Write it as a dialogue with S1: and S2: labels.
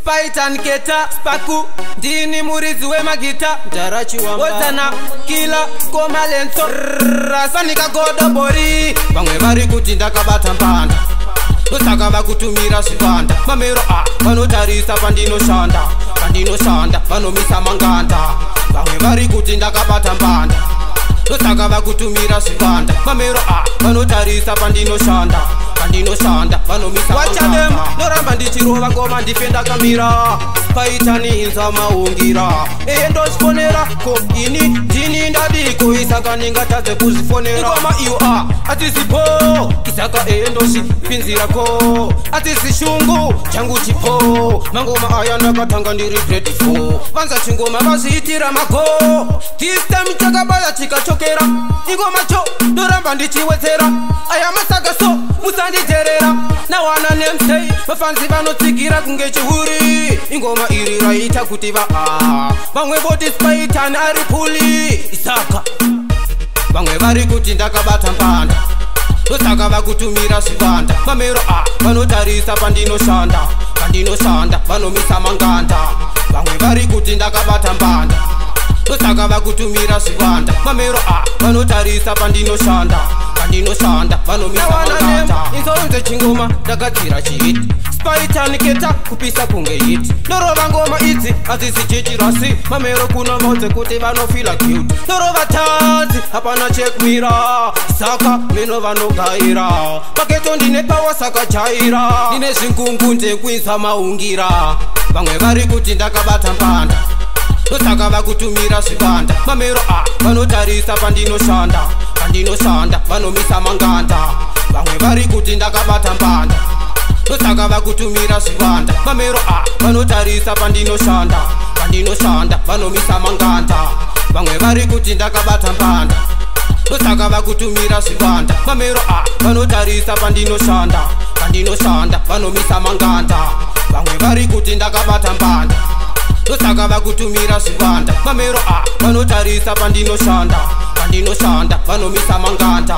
S1: Python Keta Spaku Dini Murizi we magita Darachi wamba Wozana Kila Koma Lenso Rasanika Godo Bori Bangwe bari kutinda kabata mpanda Nusaka bakutumira sivanda Mamero Vanotarisa pandino shanda Pandino shanda Vanomisa manganda Bangwe bari kutinda kabata mpanda Nusaka bakutumira sivanda Mamero Vanotarisa pandino shanda Pandino shanda Vanomisa manganda Watcha them Noramba ndichirova ngoma ndifenda kamira Paitani inza maungira Endo sponera Ko ini Dini ndadiko Isaka ningataze kuzifonera Ngoma iyo Atisipo Isaka endoshi Pinzira ko Atisishungu Changu chipo Mangoma aya nakatanga ndi regretful Vanza chingoma vasitira mako This time chakabaya chikachokera Ingoma cho Noramba ndichiwezera Aya masaka so Musandi terera Na wana nemsei Mafanzi vanotikira kunge chihuri Ingoma iri raita kutiva Bangwe boti Python ari puli Isaka Bangwe vari kuti ndakabata mpanda Nusaka vakutumira sivanda Mamero vanotarisa pandino shanda Pandino shanda vanomisa manganda Bangwe vari kuti ndakabata mpanda Nusaka vakutumira sivanda Mamero vanotarisa pandino shanda Pandino shanda vanomisa manganda Inzonze chingoma ndakatira chihiti Python Keta kupisa kunge hiti Norova ngoma idzi azisichichirasi Mamero kuna moze kuti vanofila cute Norova tazi hapana check mirror Saka mino vanogaira Paketo ndine pawa saka chaira Nine zvingungu ndekuisa maungira Vamwe vari kuti ndakabata mpanda Nusaka vakutumira sivanda Mamero vanotarisa pandino shanda Pandino shanda vanomisa manganda Vamwe vari kuti ndakabata mpanda Nusaka vakutumira sivanda Mamero vanotarisa pandino shanda Pandino shanda vanomisa manganda Vamwe vari kuti ndakabata mpanda Nusaka vakutumira sivanda Mamero vanotarisa pandino shanda Pandino shanda vanomisa manganda Vamwe vari kuti ndakabata mpanda Nusaka vakutumira sivanda Mamero vanotarisa pandino shanda Pandino shanda vanomisa manganda